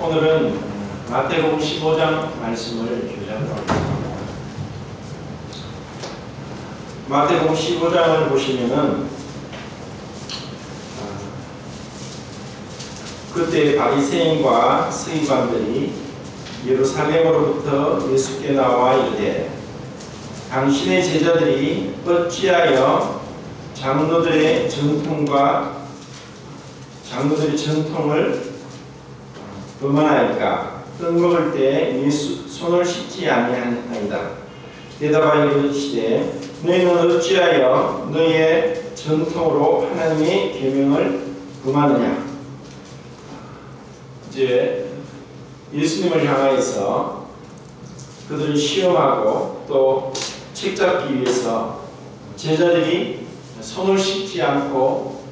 오늘은 마태복음 15장 말씀을 교제하도록 하겠습니다. 마태복음 15장을 보시면은 그때 바리새인과 서기관들이 예루살렘으로부터 예수께 나와 이르되 당신의 제자들이 어찌하여 장로들의 전통을 범하나이까? 떡 먹을 때 손을 씻지 아니하나이다. 대답하여 이르시되 너희는 어찌하여 너희의 전통으로 하나님의 계명을 범하느냐? 이제 예수님을 향하여서 그들을 시험하고 또 책잡기 위해서 제자들이 손을 씻지 않고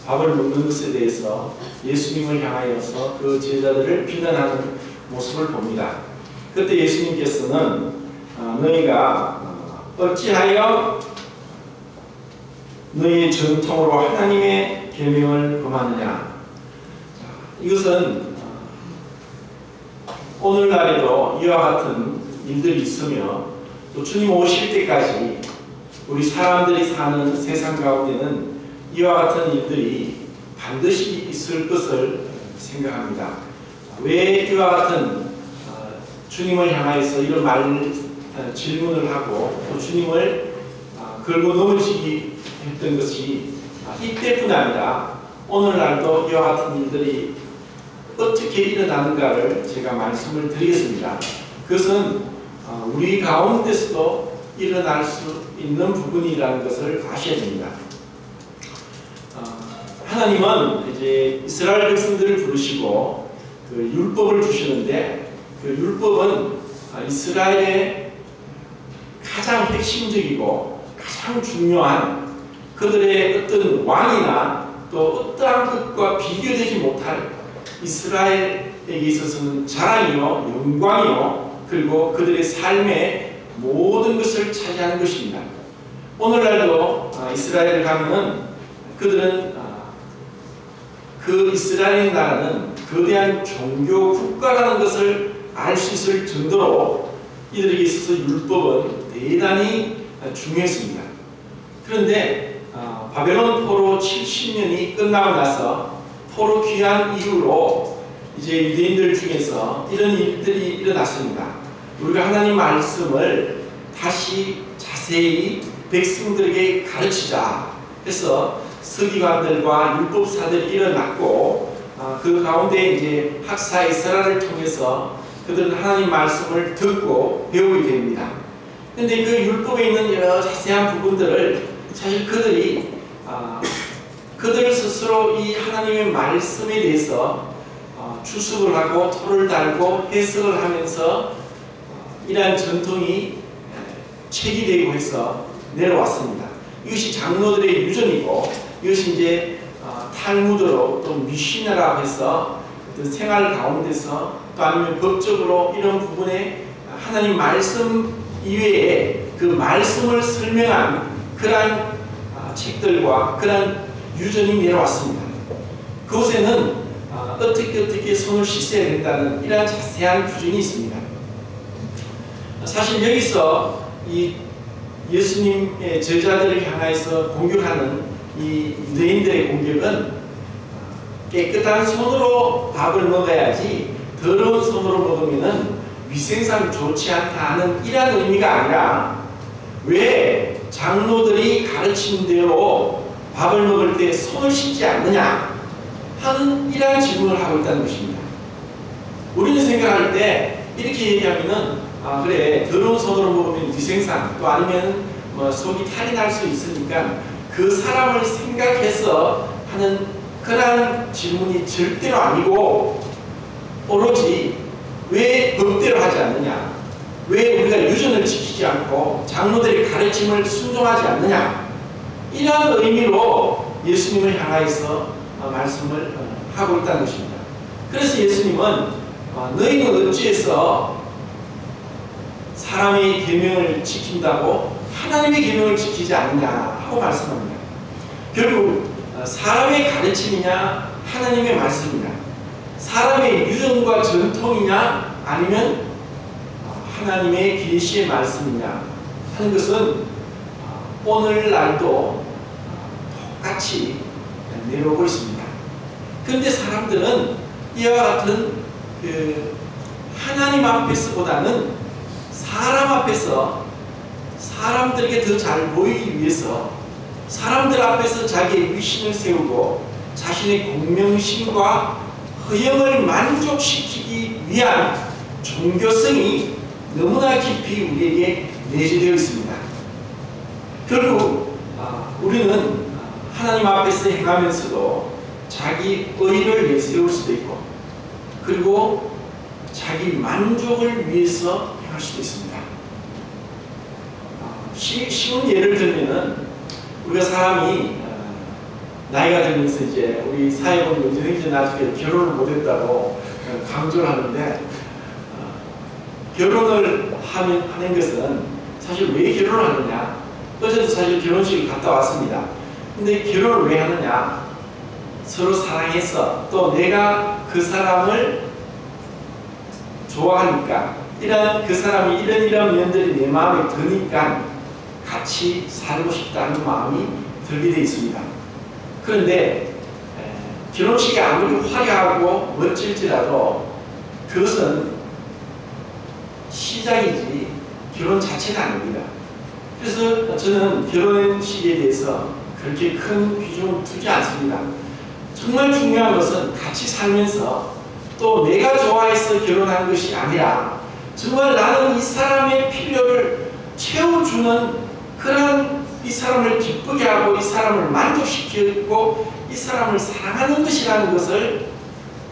밥을 먹는 것에 대해서 예수님을 향하여서 그 제자들을 비난하는 모습을 봅니다. 그때 예수님께서는 너희가 어찌하여 너희의 전통으로 하나님의 계명을 범하느냐? 이것은 오늘날에도 이와 같은 일들이 있으며 또 주님 오실 때까지 우리 사람들이 사는 세상 가운데는 이와 같은 일들이 반드시 있을 것을 생각합니다. 왜 이와 같은 주님을 향하여서 이런 질문을 하고 또 주님을 걸고 넘어지기 했던 것이 이때뿐 아니라 오늘날도 이와 같은 일들이 어떻게 일어나는가를 제가 말씀을 드리겠습니다. 그것은 우리 가운데서도 일어날 수 있는 부분이라는 것을 아셔야 됩니다. 하나님은 이제 이스라엘 백성들을 부르시고 그 율법을 주시는데 그 율법은 이스라엘의 가장 핵심적이고 가장 중요한 그들의 어떤 왕이나 또 어떠한 것과 비교되지 못할 이스라엘에게 있어서는 자랑이요 영광이요 그리고 그들의 삶의 모든 것을 차지하는 것입니다. 오늘날도 이스라엘을 가면은 그들은 그 이스라엘 나라는 거대한 종교 국가라는 것을 알 수 있을 정도로 이들에게 있어서 율법은 대단히 중요했습니다. 그런데 바벨론 포로 70년이 끝나고 나서 포로 귀환 이후로 이제 유대인들 중에서 이런 일들이 일어났습니다. 우리가 하나님 말씀을 다시 자세히 백성들에게 가르치자 해서 서기관들과 율법사들이 일어났고 그 가운데 이제 학사 에스라를 통해서 그들은 하나님 말씀을 듣고 배우게 됩니다. 그런데 그 율법에 있는 여러 자세한 부분들을 사실 그들이 그들 스스로 이 하나님의 말씀에 대해서 추습을 하고 토를 달고 해석을 하면서 이러한 전통이 체계되고 해서 내려왔습니다. 이것이 장로들의 유전이고 이것이 이제 탈무드로 또 미시나라고 해서 어떤 생활 가운데서 또 아니면 법적으로 이런 부분에 하나님 말씀 이외에 그 말씀을 설명한 그러한 책들과 그러한 유전이 내려왔습니다. 그곳에는 어떻게 손을 씻어야 된다는 이러한 자세한 규정이 있습니다. 사실 여기서 이 예수님의 제자들을 향해서 공격하는 이 유대인들의 공격은 깨끗한 손으로 밥을 먹어야지 더러운 손으로 먹으면 위생상 좋지 않다 하는 이러한 의미가 아니라 왜 장로들이 가르친 대로 밥을 먹을 때 손을 씻지 않느냐 하는 이러한 질문을 하고 있다는 것입니다. 우리는 생각할 때 이렇게 얘기하면은 그래 더러운 손으로 먹으면 위생상 또 아니면 속이 탈이 날 수 있으니까 그 사람을 생각해서 하는 그러한 질문이 절대로 아니고 오로지 왜 법대로 하지 않느냐, 왜 우리가 유전을 지키지 않고 장로들의 가르침을 순종하지 않느냐 이러한 의미로 예수님을 향하여서 말씀을 하고 있다는 것입니다. 그래서 예수님은 너희는 어찌해서 사람의 계명을 지킨다고 하나님의 계명을 지키지 않느냐 하고 말씀합니다. 결국 사람의 가르침이냐 하나님의 말씀이냐 사람의 유전과 전통이냐 아니면 하나님의 계시의 말씀이냐 하는 것은 오늘날도 똑같이 내려오고 있습니다. 그런데 사람들은 이와 같은 하나님 앞에서보다는 사람 앞에서 사람들에게 더 잘 보이기 위해서 사람들 앞에서 자기의 위신을 세우고 자신의 공명심과 허영을 만족시키기 위한 종교성이 너무나 깊이 우리에게 내재되어 있습니다. 결국 우리는 하나님 앞에서 행하면서도 자기 의를 내세울 수도 있고 그리고 자기 만족을 위해서 행할 수도 있습니다. 쉬운 예를 들면은 우리가 사람이 나이가 들면서 이제 우리 사회본 문제는 아직 결혼을 못했다고 강조를 하는데 결혼을 하는 것은 사실 왜 결혼을 하느냐? 어제도 사실 결혼식을 갔다 왔습니다. 근데 결혼을 왜 하느냐? 서로 사랑해서 또 내가 그 사람을 좋아하니까 이런 그 사람이 이런 면들이 내 마음에 드니까 같이 살고 싶다는 마음이 들게 되어 있습니다. 그런데 결혼식이 아무리 화려하고 멋질지라도 그것은 시작이지 결혼 자체가 아닙니다. 그래서 저는 결혼식에 대해서 그렇게 큰 비중을 두지 않습니다. 정말 중요한 것은 같이 살면서 또 내가 좋아해서 결혼한 것이 아니라 정말 나는 이 사람의 필요를 채워주는 그런 이 사람을 기쁘게 하고 이 사람을 만족시키고 이 사람을 사랑하는 것이라는 것을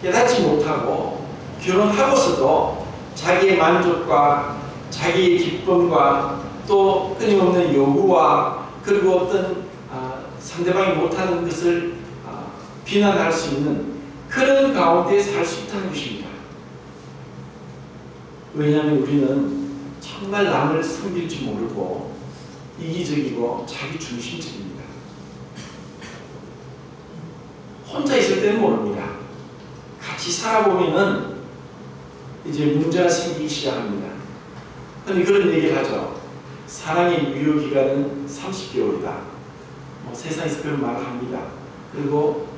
깨닫지 못하고 결혼하고서도 자기의 만족과 자기의 기쁨과 또 끊임없는 요구와 그리고 어떤 상대방이 못하는 것을 비난할 수 있는 그런 가운데 살 수 있다는 것입니다. 왜냐하면 우리는 정말 남을 섬길 줄 모르고 이기적이고 자기 중심적입니다. 혼자 있을 때는 모릅니다. 같이 살아보면은 이제 문제가 생기기 시작합니다. 아니 그런 얘기를 하죠. 사랑의 유효기간은 30개월이다. 세상에서 그런 말을 합니다. 그리고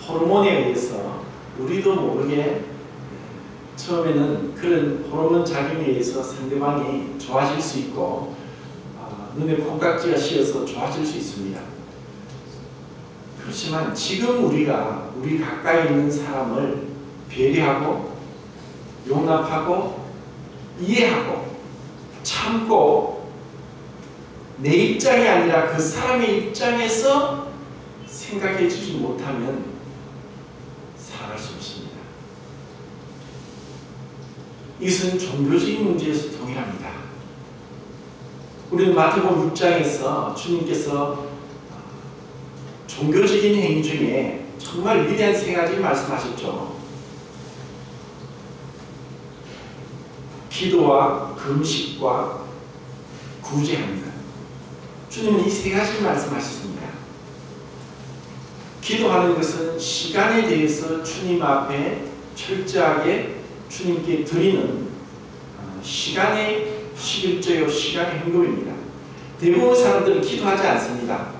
호르몬에 의해서 우리도 모르게 처음에는 그런 호르몬 작용에 의해서 상대방이 좋아질 수 있고 눈에 콩깍지가 씌어서 좋아질 수 있습니다. 그렇지만 지금 우리가 우리 가까이 있는 사람을 배려하고 용납하고 이해하고 참고 내 입장이 아니라 그 사람의 입장에서 생각해 주지 못하면 살아갈 수 없습니다. 이것은 종교적인 문제에서 동일합니다. 우리는 마태복음 6장에서 주님께서 종교적인 행위 중에 정말 위대한 세 가지를 말씀하셨죠. 기도와 금식과 구제합니다. 주님은 이 세 가지를 말씀하셨습니다. 기도하는 것은 시간에 대해서 주님 앞에 철저하게 주님께 드리는 시간의 11조요 시간의 헌금입니다. 대부분 사람들은 기도하지 않습니다.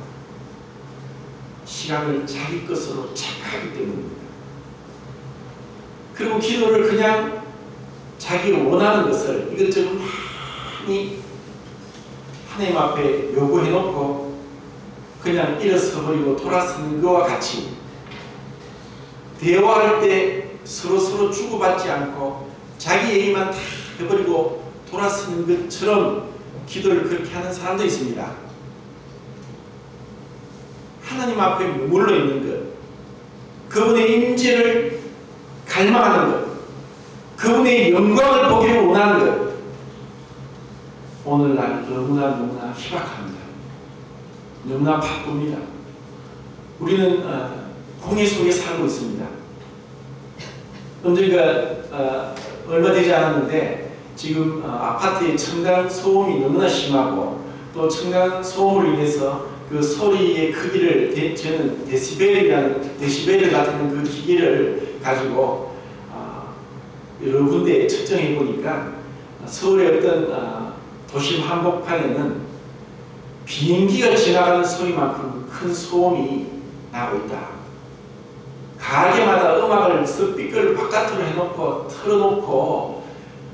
시간을 자기 것으로 착각하기 때문입니다. 그리고 기도를 그냥 자기가 원하는 것을 이것저것 많이 하나님 앞에 요구해놓고 그냥 일어서버리고 돌아서는 것과 같이 대화할 때 서로 주고받지 않고 자기 얘기만 다 해버리고 돌아서는 것처럼 기도를 그렇게 하는 사람도 있습니다. 하나님 앞에 머물러 있는 것, 그분의 임재를 갈망하는 것, 그분의 영광을 보기를 원하는 것, 오늘날 너무나 희박합니다. 너무나 바쁩니다. 우리는 공해 속에 살고 있습니다. 언젠가 얼마 되지 않았는데 지금 아파트의 층간 소음이 너무나 심하고 또 층간 소음으로 인해서 그 소리의 크기를 저는 데시벨을 나타내는 그 기계를 가지고 여러 군데 측정해 보니까 서울의 어떤 도심 한복판에는 비행기가 지나가는 소리만큼 큰 소음이 나고 있다. 가게마다 음악을 스피커를 바깥으로 해놓고 틀어놓고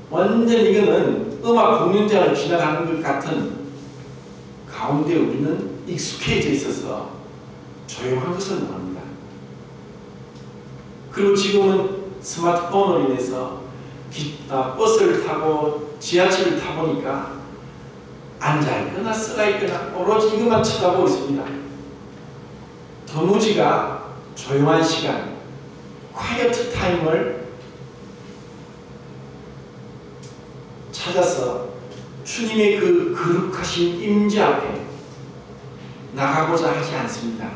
완전 이거는 음악 공연장을 지나가는 것 같은 가운데 우리는 익숙해져 있어서 조용한 것을 원합니다. 그리고 지금은 스마트폰으로 인해서 버스를 타고 지하철을 타보니까 앉아있거나 쓰라있거나 오로지 이것만 쳐다보고 있습니다. 도무지가 조용한 시간, quiet 타임을 찾아서 주님의 그 거룩하신 임재 앞에 나가고자 하지 않습니다.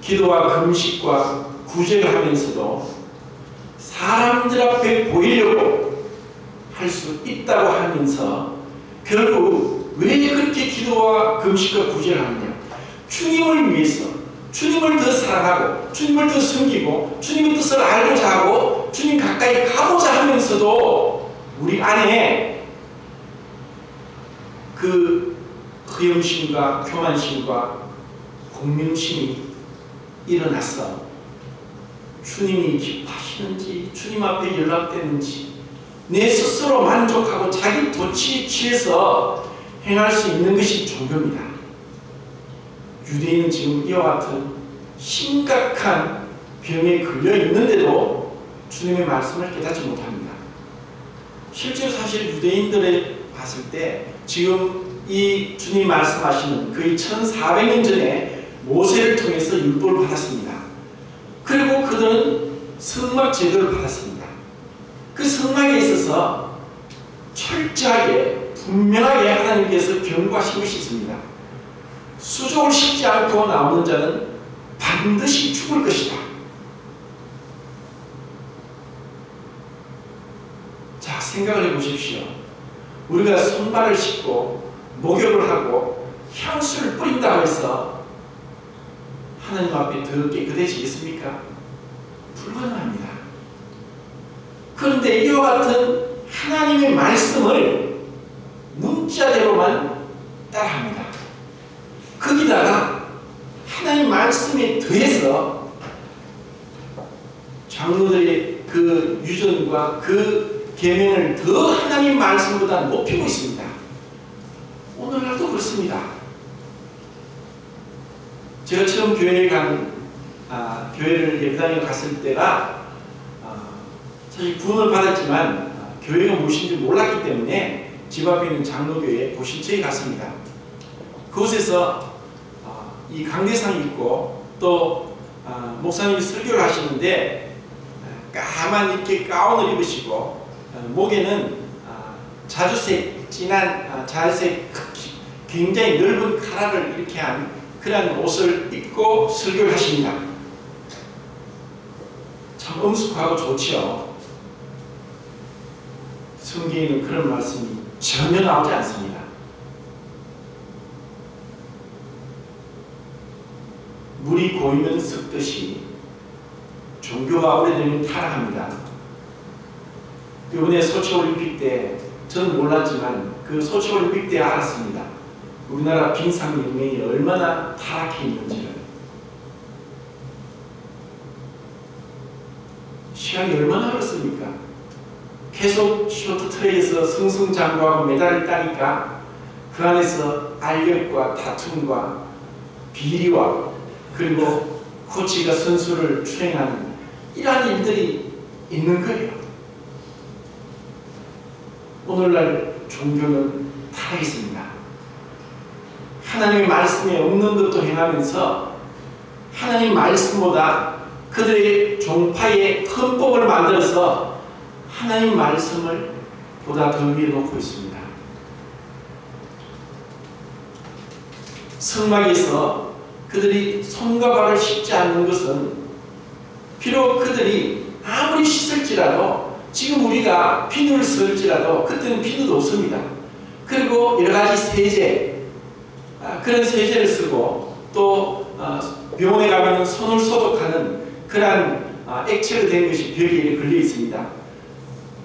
기도와 금식과 구제를 하면서도 사람들 앞에 보이려고 할 수 있다고 하면서 결국 왜 그렇게 기도와 금식과 구제를 하느냐? 주님을 위해서, 주님을 더 사랑하고 주님을 더 섬기고 주님의 뜻을 알고자 하고 주님 가까이 가고자 하면서도 우리 안에 그 허영심과 교만심과 공명심이 일어나서 주님이 기뻐하시는지 주님 앞에 연락되는지 내 스스로 만족하고 자기 도취에 취해서 행할 수 있는 것이 종교입니다. 유대인은 지금 이와 같은 심각한 병에 걸려 있는데도 주님의 말씀을 깨닫지 못합니다. 실제로 사실 유대인들을 봤을 때 지금 이 주님이 말씀하시는 거의 1400년 전에 모세를 통해서 율법을 받았습니다. 그리고 그들은 성막 제도를 받았습니다. 그 성막에 있어서 철저하게 분명하게 하나님께서 경고하신 것이 있습니다. 수족을 씻지 않고 나오는 자는 반드시 죽을 것이다. 자, 생각을 해보십시오. 우리가 손발을 씻고 목욕을 하고 향수를 뿌린다고 해서 하나님 앞에 더 깨끗해지겠습니까? 불가능합니다. 그런데 이와 같은 하나님의 말씀을 문자대로만 따라합니다. 거기다가 하나님 말씀에 더해서 장로들의 그 유전과 그 계명을 더 하나님 말씀보다 높이고 있습니다. 오늘날도 그렇습니다. 제가 처음 교회를 교회를 예배당에 갔을 때가 사실 구원을 받았지만 교회가 무엇인지 몰랐기 때문에 집 앞에 있는 장로교회 보신처에 갔습니다. 그곳에서 이 강대상이 있고 또 목사님이 설교를 하시는데 까만 이렇게 가운을 입으시고 목에는 자주색 진한 자색 굉장히 넓은 카라를 이렇게 한 그런 옷을 입고 설교를 하십니다. 참 엄숙하고 좋지요. 성경에는 그런 말씀이 전혀 나오지 않습니다. 물이 고이면 섞듯이 종교가 오래되면 타락합니다. 이번에 소치올림픽 때 저는 몰랐지만 그 소치올림픽 때 알았습니다. 우리나라 빙상연맹이 얼마나 타락해 있는지를. 시간이 얼마나 흘렀습니까? 계속 쇼트트랙에서 승승장구하고 메달을 따니까 그 안에서 알력과 다툼과 비리와 그리고 코치가 선수를 추행하는 이러한 일들이 있는 거예요. 오늘날 종교는 타락했습니다. 하나님의 말씀에 없는 것도 행하면서 하나님 말씀보다 그들의 종파의 헌법을 만들어서 하나님 말씀을 보다 더 위에 놓고 있습니다. 성막에서 그들이 손과 발을 씻지 않는 것은 비록 그들이 아무리 씻을지라도 지금 우리가 비누를 쓸지라도 그때는 비누도 없습니다. 그리고 여러가지 세제 그런 세제를 쓰고 또 병원에 가면 손을 소독하는 그러한 액체로 된 것이 벽에 걸려 있습니다.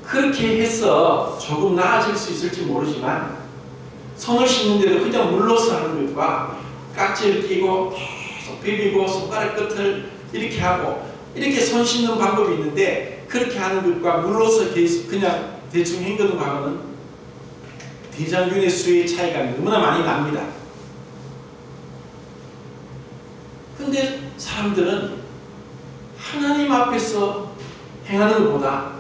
그렇게 해서 조금 나아질 수 있을지 모르지만 손을 씻는데도 그냥 물로서 하는 것과 깍지를 끼고 계속 비비고 손가락 끝을 이렇게 하고 이렇게 손 씻는 방법이 있는데 그렇게 하는 것과 물로서 계속 그냥 대충 헹구는 방법은 대장균의 수의 차이가 너무나 많이 납니다. 근데 사람들은 하나님 앞에서 행하는 것보다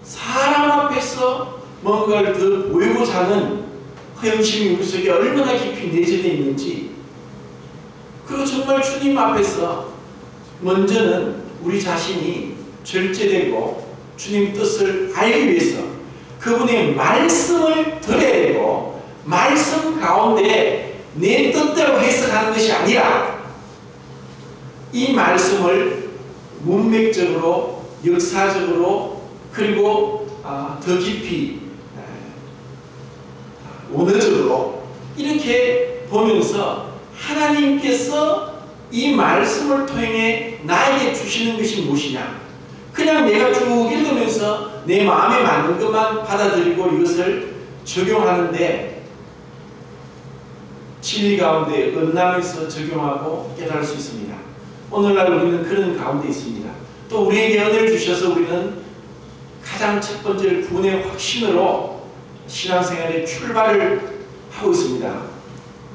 사람 앞에서 뭔가를 더 보이고자 하는 허영심이 우리 속에 얼마나 깊이 내재되어 있는지, 그리고 정말 주님 앞에서 먼저는 우리 자신이 절제되고 주님 뜻을 알기 위해서 그분의 말씀을 들어야 되고, 말씀 가운데 내 뜻대로 해석하는 것이 아니라 이 말씀을 문맥적으로, 역사적으로, 그리고 더 깊이 원어적으로 이렇게 보면서 하나님께서 이 말씀을 통해 나에게 주시는 것이 무엇이냐, 그냥 내가 쭉 읽으면서 내 마음에 맞는 것만 받아들이고 이것을 적용하는데 진리 가운데 은남에서 적용하고 깨달을 수 있습니다. 오늘날 우리는 그런 가운데 있습니다. 또 우리에게 은혜를 주셔서 우리는 가장 첫 번째 구원의 확신으로 신앙생활에 출발을 하고 있습니다.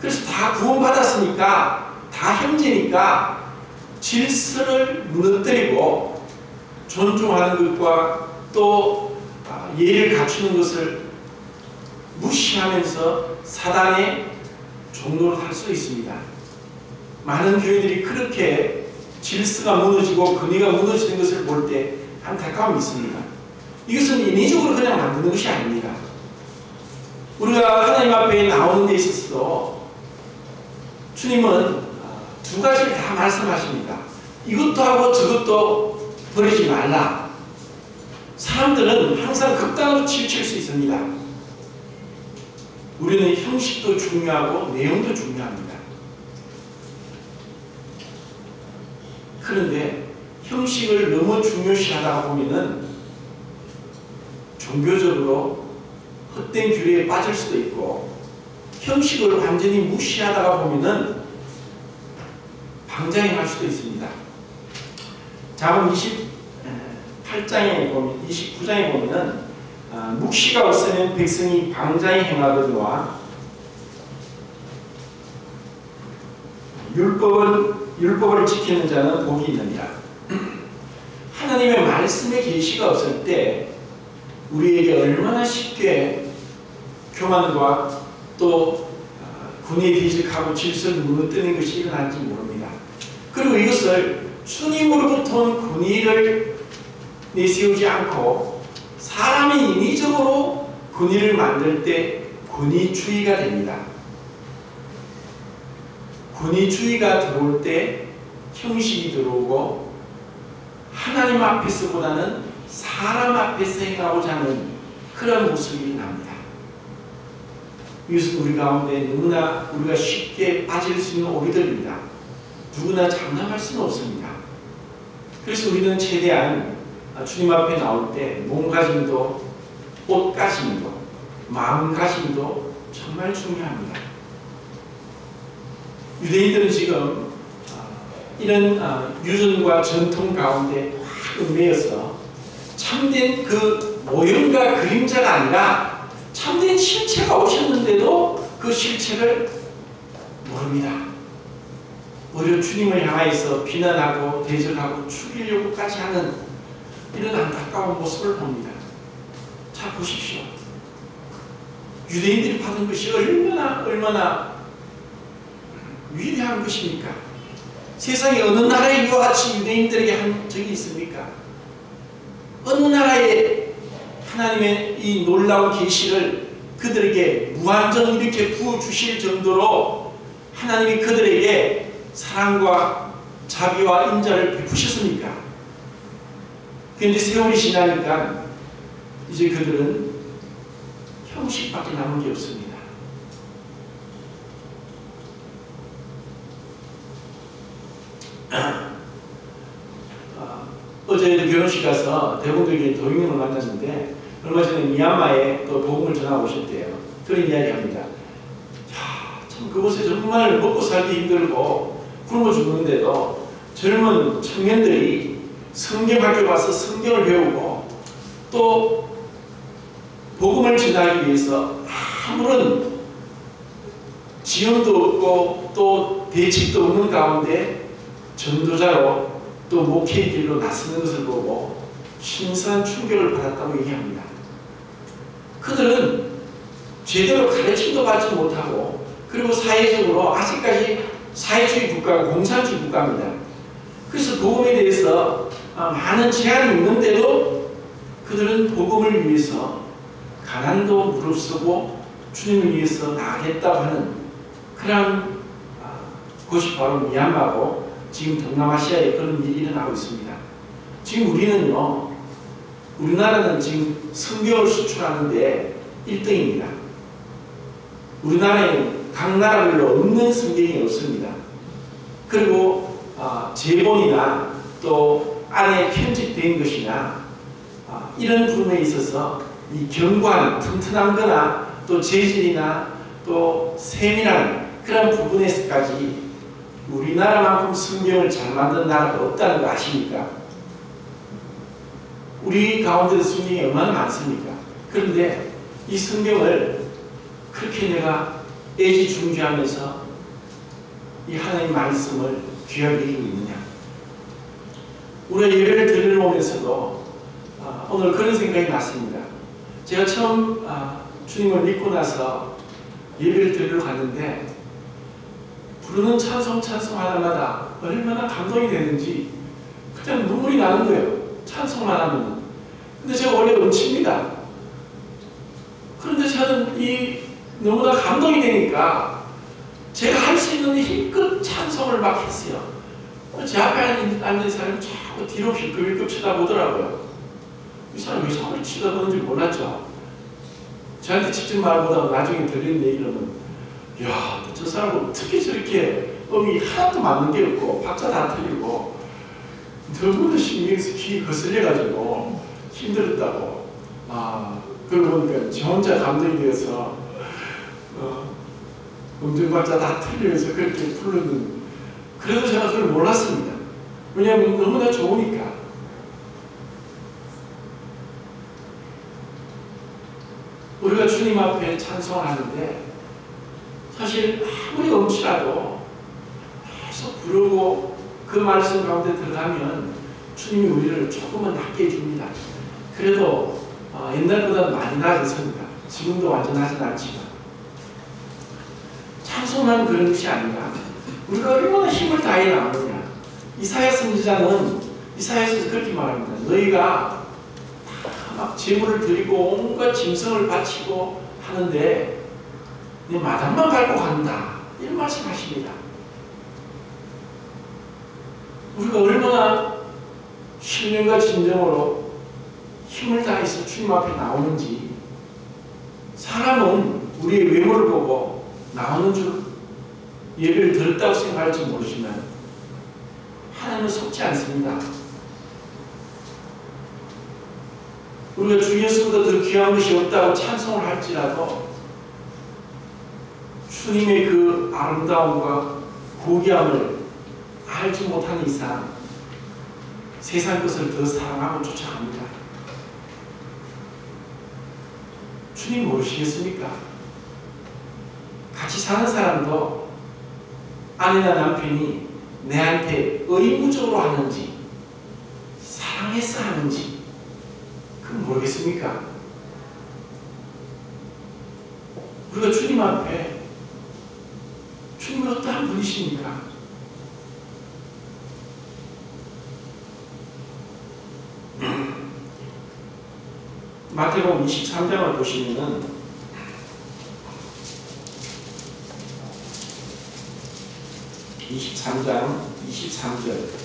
그래서 다 구원받았으니까, 다 형제니까 질서를 무너뜨리고 존중하는 것과 또 예의를 갖추는 것을 무시하면서 사단의 종로를 할 수 있습니다. 많은 교회들이 그렇게 질서가 무너지고 권위가 무너지는 것을 볼 때 안타까움이 있습니다. 이것은 인위적으로 그냥 만드는 것이 아닙니다. 우리가 하나님 앞에 나오는 데 있어서도 주님은 두 가지를 다 말씀하십니다. 이것도 하고 저것도 버리지 말라. 사람들은 항상 극단으로 치우칠 수 있습니다. 우리는 형식도 중요하고 내용도 중요합니다. 그런데 형식을 너무 중요시하다 보면은 종교적으로 헛된 규례에 빠질 수도 있고, 형식을 완전히 무시하다가 보면은 방장행할 수도 있습니다. 잠언 28장에 보면, 29장에 보면은 묵시가 없으면 백성이 방장히 행하거니와 율법을 지키는 자는 복이 있느니라. 하나님의 말씀의 계시가 없을 때 우리에게 얼마나 쉽게 교만과 또 군에 뒤적하고 질서를 무너뜨리는 것이 일어날지 모릅니다. 그리고 이것을 주님으로부터 온 권위를 내세우지 않고 사람이 인위적으로 권위를 만들 때 권위주의가 됩니다. 권위주의가 들어올 때 형식이 들어오고 하나님 앞에서보다는 사람 앞에서 행하고자 하는 그런 모습이 납니다. 이것은 우리 가운데 너무나 우리가 쉽게 빠질 수 있는 오리들입니다. 누구나 장담할 수는 없습니다. 그래서 우리는 최대한 주님 앞에 나올 때 몸가짐도 옷가짐도 마음가짐도 정말 중요합니다. 유대인들은 지금 이런 유전과 전통 가운데 확 얽매여서 참된 그 모형과 그림자가 아니라 참된 실체가 오셨는데도 그 실체를 모릅니다. 오히려 주님을 향하여서 비난하고 대적하고 죽이려고까지 하는 이런 안타까운 모습을 봅니다. 자, 보십시오. 유대인들이 받은 것이 얼마나 위대한 것입니까? 세상에 어느 나라에 이와 같이 유대인들에게 한 적이 있습니까? 어느 나라에 하나님의 이 놀라운 계시를 그들에게 무한정 이렇게 부어주실 정도로 하나님이 그들에게 사랑과 자비와 인자를 베푸셨습니까? 그런데 세월이 지나니까 이제 그들은 형식밖에 남은 게 없습니다. 어제도 결혼식 가서 대본들에게 도인님을 만났는데 얼마 전에 미얀마에 또 복음을 전하고 오셨대요. 그런 이야기 합니다. 참 그곳에 정말 먹고 살기 힘들고 굶어 죽는데도 젊은 청년들이 성경학교 가서 성경을 배우고 또 복음을 전하기 위해서 아무런 지원도 없고 또 대책도 없는 가운데 전도자로 또 목회의 길로 나서는 것을 보고 신선한 충격을 받았다고 얘기합니다. 그들은 제대로 가르침도 받지 못하고 그리고 사회적으로 아직까지 사회주의 국가가 공산주의 국가입니다. 그래서 복음에 대해서 많은 제한이 있는데도 그들은 복음을 위해서 가난도 무릅쓰고 주님을 위해서 나가겠다고 하는 그런 곳이 바로 미얀마고 지금 동남아시아에 그런 일이 일어나고 있습니다. 지금 우리는요, 우리나라는 지금 성경을 수출하는데 1등입니다. 우리나라에는 각 나라별로 없는 성경이 없습니다. 그리고 제본이나 또 안에 편집된 것이나 이런 부분에 있어서 이 경관, 튼튼한 거나 또 재질이나 또 세밀한 그런 부분에서까지 우리나라만큼 성경을 잘 만든 나라가 없다는 거 아십니까? 우리 가운데도 성경이 얼마나 많습니까? 그런데 이 성경을 그렇게 내가 애지중지하면서 이 하나님의 말씀을 귀하게 여기고 있느냐? 우리가 예배를 드리러 오면서도 오늘 그런 생각이 났습니다. 제가 처음 주님을 믿고 나서 예배를 드리러 갔는데 부르는 찬송 하나마다 얼마나 감동이 되는지 그냥 눈물이 나는 거예요. 찬송만 하면. 근데 제가 원래 음치입니다. 그런데 저는 너무나 감동이 되니까 제가 할 수 있는 힘껏 찬송을 막 했어요. 제 앞에 앉은 사람이 자꾸 뒤로 힐끔힐끔 쳐다보더라고요. 이 사람이 왜 저를 쳐다보는지 몰랐죠. 저한테 직접 말보다 나중에 들리는 얘기로는 야, 저 사람은 어떻게 저렇게 음이 하나도 맞는 게 없고 박자 다 틀리고 너무나 신경에서 귀에 거슬려가지고 힘들었다고. 그러고 보니까 저 혼자 감동이 되어서 음정 박자 다 틀리면서 그렇게 부르는. 그래도 제가 그걸 몰랐습니다. 왜냐하면 너무나 좋으니까. 우리가 주님 앞에 찬송을 하는데 사실 아무리 음치라도 계속 부르고 그 말씀 가운데 들어가면 주님이 우리를 조금은 낫게 해줍니다. 그래도 옛날보다 많이 나아졌습니다. 지금도 완전하진 않지만 찬송만 그런 것이 아니라 우리가 얼마나 힘을 다해 나오느냐. 이사야 선지자는 이사야에서 그렇게 말합니다. 너희가 막 제물을 드리고 온갖 짐승을 바치고 하는데 네 마당만 밟고 간다. 이런 말씀하십니다. 우리가 얼마나 신념과 진정으로 힘을 다해서 주님 앞에 나오는지. 사람은 우리의 외모를 보고 나오는 줄 예배를 들었다고 생각할지 모르지만 하나님은 속지 않습니다. 우리가 주 예수보다 더 귀한 것이 없다고 찬송을 할지라도 주님의 그 아름다움과 고귀함을 알지 못하는 이상 세상 것을 더 사랑하고 쫓아갑니다. 주님 모르시겠습니까? 같이 사는 사람도 아내나 남편이 내한테 의무적으로 하는지 사랑해서 하는지 그건 모르겠습니까? 우리가 주님 앞에 주님은 어떠한 분이십니까? 마태복음 23장을 보시면은 23장 23절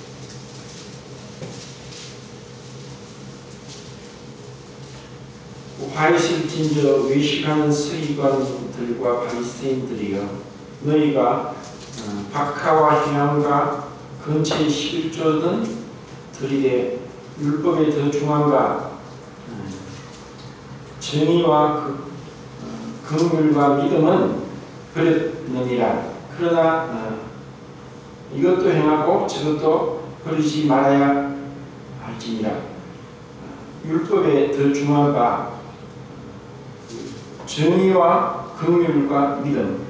화이실 진저 외식하는 서기관들과 바리새인들이여 너희가 박하와 향과 근처에 11조든 들이되 율법의 더 중함과 정의와 긍휼과 믿음은 그랬느니라. 그러나 이것도 행하고 저것도 버리지 말아야 할지니라. 율법의 더 중함과 정의와 긍휼과 믿음.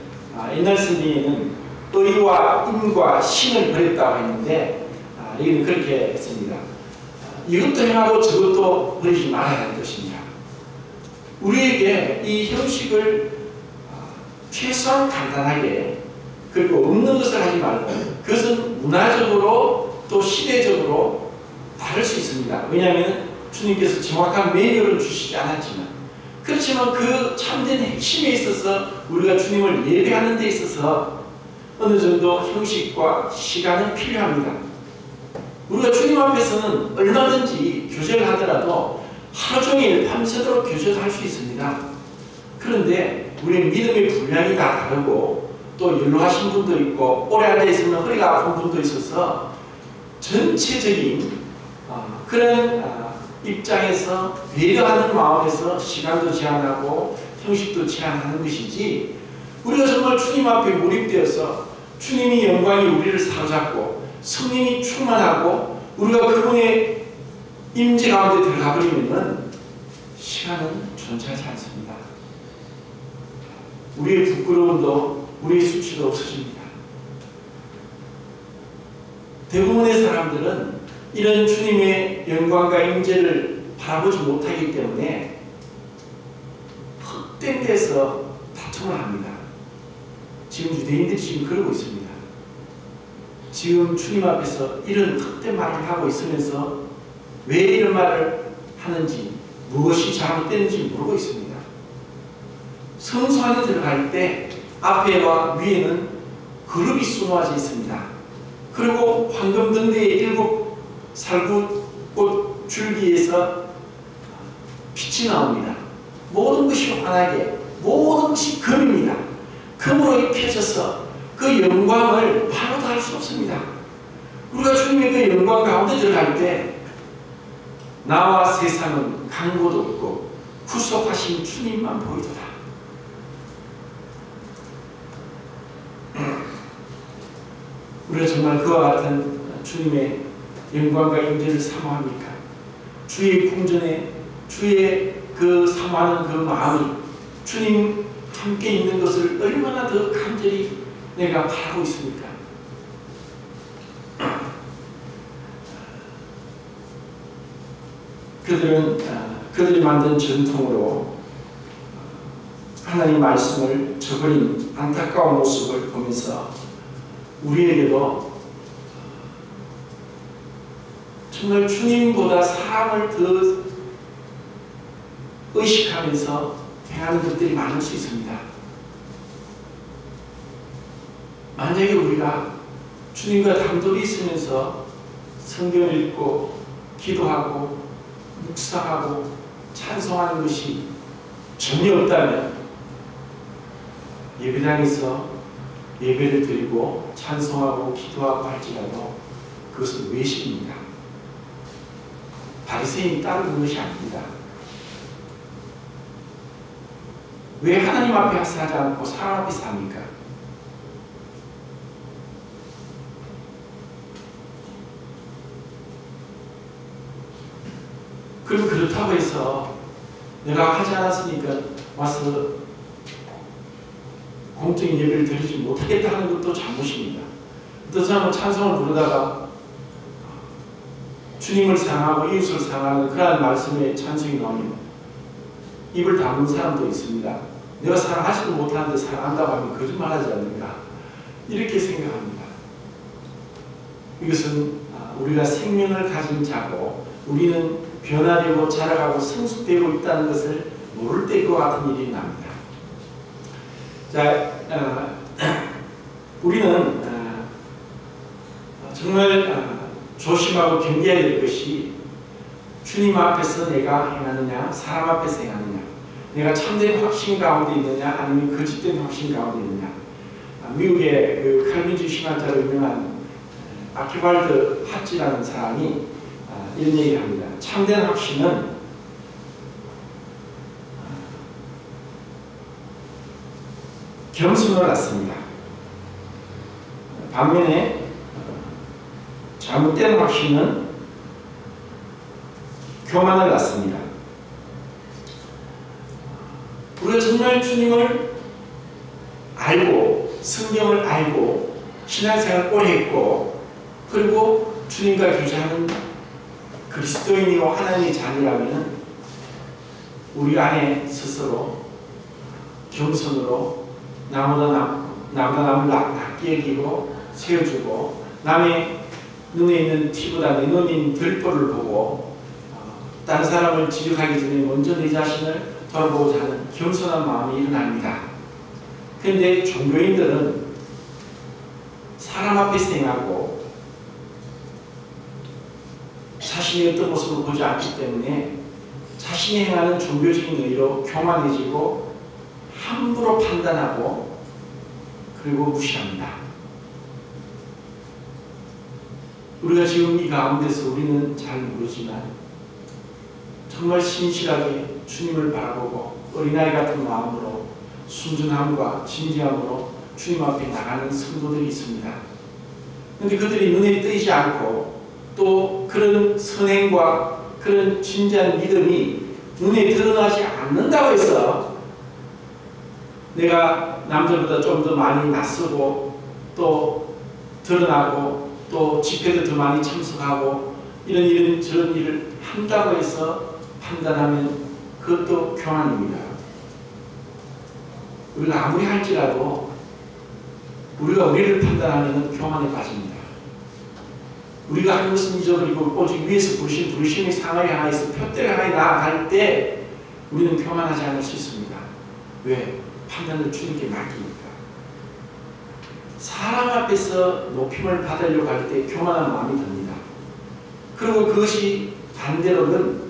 옛날 성경에는 의와 인과 신을 버렸다고 했는데 여기는 그렇게 했습니다. 이것도 행하고 저것도 버리지 말아야 하는 것입니다. 우리에게 이 형식을 최소한 간단하게, 그리고 없는 것을 하지 말고, 그것은 문화적으로 또 시대적으로 다를 수 있습니다. 왜냐하면 주님께서 정확한 매뉴얼을 주시지 않았지만, 그렇지만 그 참된 핵심에 있어서 우리가 주님을 예배하는 데 있어서 어느 정도 형식과 시간은 필요합니다. 우리가 주님 앞에서는 얼마든지 교제를 하더라도 하루 종일 밤새도록 교제를 할 수 있습니다. 그런데 우리의 믿음의 분량이 다 다르고 또 연로하신 분도 있고 오래 앉아있으면 허리가 아픈 분도 있어서 전체적인 그런 입장에서 배려하는 마음에서 시간도 제한하고 형식도 제한하는 것이지, 우리가 정말 주님 앞에 몰입되어서 주님이 영광이 우리를 사로잡고 성령이 충만하고 우리가 그분의 임재 가운데 들어가 버리면 시간은 존재하지 않습니다. 우리의 부끄러움도 우리의 수치도 없어집니다. 대부분의 사람들은 이런 주님의 영광과 임재를 바라보지 못하기 때문에 헛된 데서 다툼을 합니다. 지금 유대인들이 지금 그러고 있습니다. 지금 주님 앞에서 이런 헛된 말을 하고 있으면서 왜 이런 말을 하는지, 무엇이 잘못되는지 모르고 있습니다. 성소 안에 들어갈 때 앞에와 위에는 그룹이 수놓아져 있습니다. 그리고 황금 등대의 7 살구꽃 줄기에서 빛이 나옵니다. 모든 것이 환하게, 모든 것이 금입니다. 금으로 입혀져서 그 영광을 말로도 할 수 없습니다. 우리가 주님의 그 영광 가운데 들어갈 때 나와 세상은 강고도 없고 구속하신 주님만 보이도다. 우리가 정말 그와 같은 주님의 영광과 임재를 사모합니까? 주의 궁전에 주의 그 사모하는 그 마음이 주님 함께 있는 것을 얼마나 더 간절히 내가 바라고 있습니까? 그들은 그들이 만든 전통으로 하나님의 말씀을 저버린 안타까운 모습을 보면서 우리에게도 정말 주님보다 사람을 더 의식하면서 행하는 것들이 많을 수 있습니다. 만약에 우리가 주님과 단둘이 있으면서 성경을 읽고 기도하고 묵상하고 찬송하는 것이 전혀 없다면 예배당에서 예배를 드리고 찬송하고 기도하고 할지라도 그것은 외식입니다. 바리새인이 따르는 것이 아닙니다. 왜 하나님 앞에 하지 않고 사람 앞에 삽니까? 그럼 그렇다고 해서 내가 하지 않았으니까 와서 공적인 예배를 드리지 못하겠다 하는 것도 잘못입니다. 어떤 사람은 찬송을 부르다가 주님을 사랑하고 이웃을 사랑하는 그러한 말씀에 찬송이 나오면 입을 다문 사람도 있습니다. 내가 사랑하지도 못하는데 사랑한다고 하면 거짓말하지 않는가, 이렇게 생각합니다. 이것은 우리가 생명을 가진 자고 우리는 변화되고 자라가고 성숙되고 있다는 것을 모를 때 그와 같은 일이 납니다. 자, 우리는 정말 조심하고 경계해야 될 것이 주님 앞에서 내가 행하느냐, 사람 앞에서 행하느냐, 내가 참된 확신 가운데 있느냐, 아니면 거짓된 확신 가운데 있느냐. 미국의 그 칼빈주의 신학자로 유명한 아키발드 핫지라는 사람이 이런 얘기를 합니다. 참된 확신은 겸손을 낳습니다. 반면에 잘못된 확신은 교만을 낳습니다. 우리가 정말 주님을 알고 성경을 알고 신앙생활을 오래 했고 그리고 주님과 교제하는 그리스도인이고 하나님의 자녀라면 우리 안에 스스로 겸손으로 나보다 남을 낮게 여기고 세워주고 남의 눈에 있는 티보다 내 눈에 있는 들보를 보고 다른 사람을 지적하기 전에 먼저 내 자신을 돌아보고자 하는 겸손한 마음이 일어납니다. 그런데 종교인들은 사람 앞에서 행하고 자신의 어떤 모습을 보지 않기 때문에 자신이 행하는 종교적인 의로 교만해지고 함부로 판단하고 그리고 무시합니다. 우리가 지금 이 가운데서 우리는 잘 모르지만 정말 신실하게 주님을 바라보고 어린아이 같은 마음으로 순전함과 진지함으로 주님 앞에 나가는 성도들이 있습니다. 그런데 그들이 눈에 띄지 않고 또 그런 선행과 그런 진지한 믿음이 눈에 드러나지 않는다고 해서 내가 남들보다 좀 더 많이 낯서고 또 드러나고 또 집회도 더 많이 참석하고 이런 저런 일을 한다고 해서 판단하면 그것도 교만입니다. 우리가 아무리 할지라도 우리가 우리를 판단하면 교만에 빠집니다. 우리가 한 것은 잊어버리고 오직 위에서 부르신 부르심의 상을 향하여서 표대를 향해 나아갈 때 우리는 교만하지 않을 수 있습니다. 왜? 판단을 주님께 맡기니까. 사람 앞에서 높임을 받으려고 할 때 교만한 마음이 듭니다. 그리고 그것이 반대로는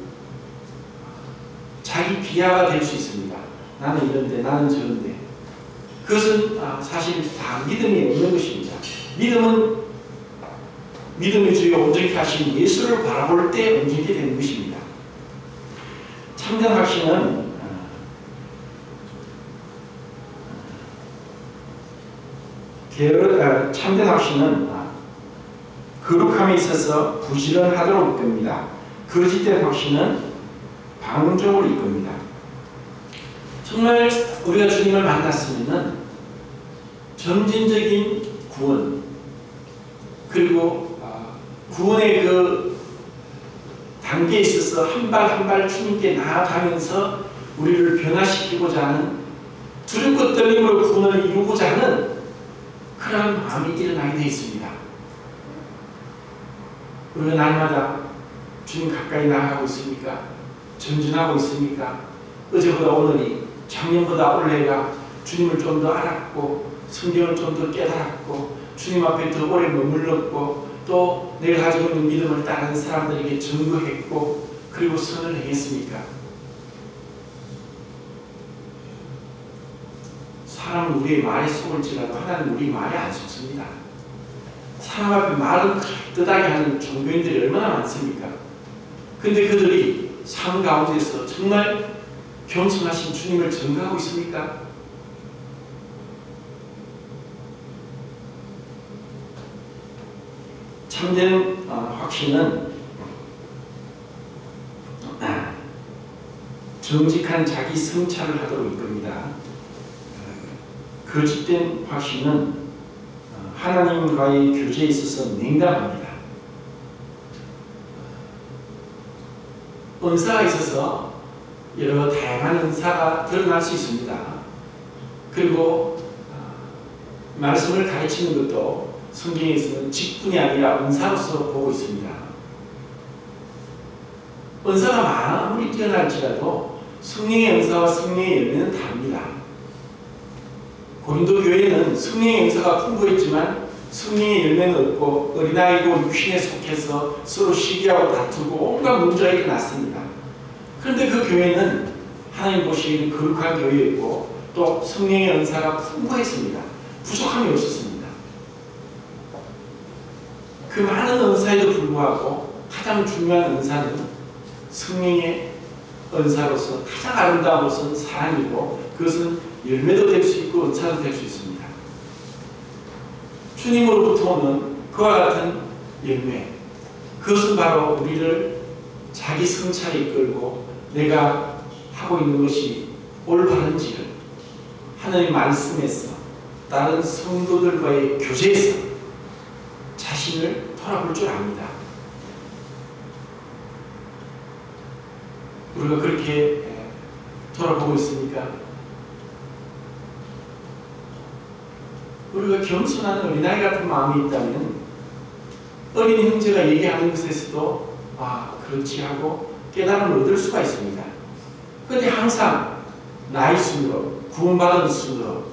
자기 비하가 될 수 있습니다. 나는 이런데 나는 저런데. 그것은 사실 다 믿음이 없는 것입니다. 믿음은 믿음의 주요 온전히 하신 예수를 바라볼 때 온전히 되는 것입니다. 참된 확신은 참된 확신은 거룩함에 있어서 부지런하도록 이끕니다. 거짓된 확신은 방종으로 이끕니다. 정말 우리가 주님을 만났으면 점진적인 구원 그리고 구원의 그 단계에 있어서 한 발 한 발 주님께 나아가면서 우리를 변화시키고자 하는 두렵고 떨림으로 구원을 이루고자 하는 그런 마음이 일어나게 되어 있습니다. 우리가 날마다 주님 가까이 나아가고 있습니까? 전진하고 있습니까? 어제보다 오늘이 작년보다 올해가 주님을 좀 더 알았고 성경을 좀 더 깨달았고 주님 앞에 더 오래 머물렀고 또 내가 가지고 있는 믿음을 다른 사람들에게 증거했고 그리고 선을 행했습니까? 사람은 우리의 말에 속을지라도 하나님은 우리 말에 안 속습니다. 사람 앞에 말은 뜨하게 하는 종교인들이 얼마나 많습니까? 근데 그들이 삶 가운데서 정말 겸손하신 주님을 증거하고 있습니까? 참된 확신은 정직한 자기 성찰을 하도록 이끕니다. 거짓된 확신은 하나님과의 교제에 있어서 냉담합니다. 은사가 있어서 여러 다양한 은사가 드러날 수 있습니다. 그리고 말씀을 가르치는 것도 성경에서는 직분이 아니라 은사로서 보고 있습니다. 은사가 아무리 뛰어날지라도 성령의 은사와 성령의 열매는 다릅니다. 고린도 교회는 성령의 은사가 풍부했지만 성령의 열매는 없고 어린아이고 육신에 속해서 서로 시기하고 다투고 온갖 문제가 일어났습니다. 그런데 그 교회는 하나님 보시기에는 거룩한 교회였고 또 성령의 은사가 풍부했습니다. 부족함이 없었습니다. 그 많은 은사에도 불구하고 가장 중요한 은사는 성령의 은사로서 가장 아름다운 것은 사랑이고 그것은 열매도 될 수 있고 은사도 될 수 있습니다. 주님으로부터 오는 그와 같은 열매, 그것은 바로 우리를 자기 성찰에 이끌고 내가 하고 있는 것이 올바른지를 하나님 말씀에서 다른 성도들과의 교제에서 자신을 돌아볼 줄 압니다. 우리가 그렇게 돌아보고 있으니까 우리가 겸손한 어린아이 같은 마음이 있다면 어린 형제가 얘기하는 것에서도 그렇지 하고 깨달음을 얻을 수가 있습니다. 그런데 항상 나이 순으로, 구원받은 순으로,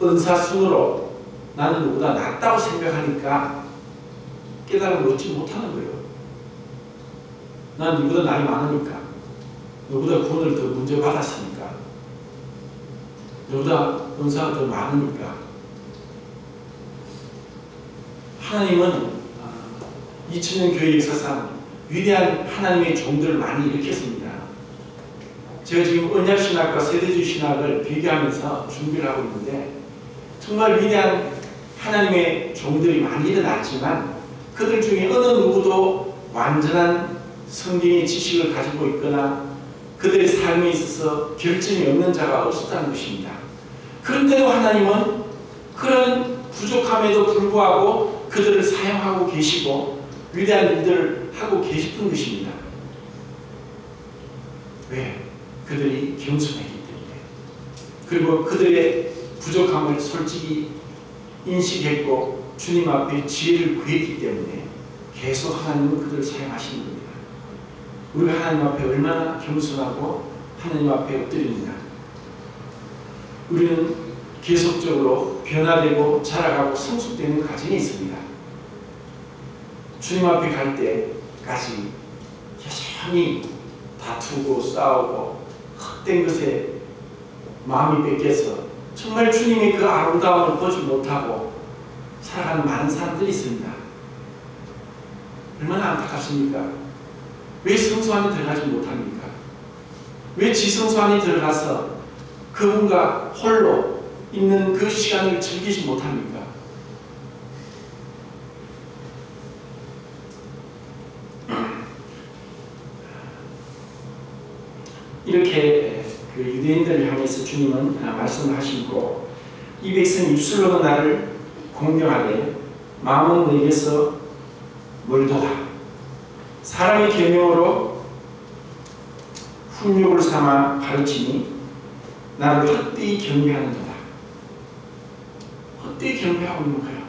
은사 순으로 나는 누구보다 낫다고 생각하니까 깨달음을 얻지 못하는 거예요. 난 누구보다 나이 많으니까, 누구보다 구원을 더 먼저 받았으니까, 누구보다 은사가 더 많으니까. 하나님은 2000년 교회 역사상 위대한 하나님의 종들을 많이 일으켰습니다. 제가 지금 언약신학과 세대주의 신학을 비교하면서 준비를 하고 있는데 정말 위대한 하나님의 종들이 많이 일어났지만 그들 중에 어느 누구도 완전한 성경의 지식을 가지고 있거나 그들의 삶에 있어서 결점이 없는 자가 없었다는 것입니다. 그런데도 하나님은 그런 부족함에도 불구하고 그들을 사용하고 계시고 위대한 일들을 하고 계셨던 것입니다. 왜? 그들이 겸손했기 때문에, 그리고 그들의 부족함을 솔직히 인식했고 주님 앞에 지혜를 구했기 때문에 계속 하나님은 그들을 사용하시는 겁니다. 우리가 하나님 앞에 얼마나 겸손하고 하나님 앞에 엎드립니다. 우리는 계속적으로 변화되고 자라가고 성숙되는 과정이 있습니다. 주님 앞에 갈 때까지 여전히 다투고 싸우고 헛된 것에 마음이 뺏겨서 정말 주님의 그 아름다움을 보지 못하고 살아가는 많은 사람들이 있습니다. 얼마나 안타깝습니까? 왜 성소 안에 들어가지 못합니까? 왜 지성소 안에 들어가서 그분과 홀로 있는 그 시간을 즐기지 못합니까? 이렇게 그 유대인들을 향해서 주님은 말씀을 하시고 이 백성 입술로는 나를 공경하되 마음은 내게서 멀도다. 사람의 계명으로 훈육을 삼아 가르치니 나를 헛되이 경배하는도다. 헛되이 경배하고 있는 거예요.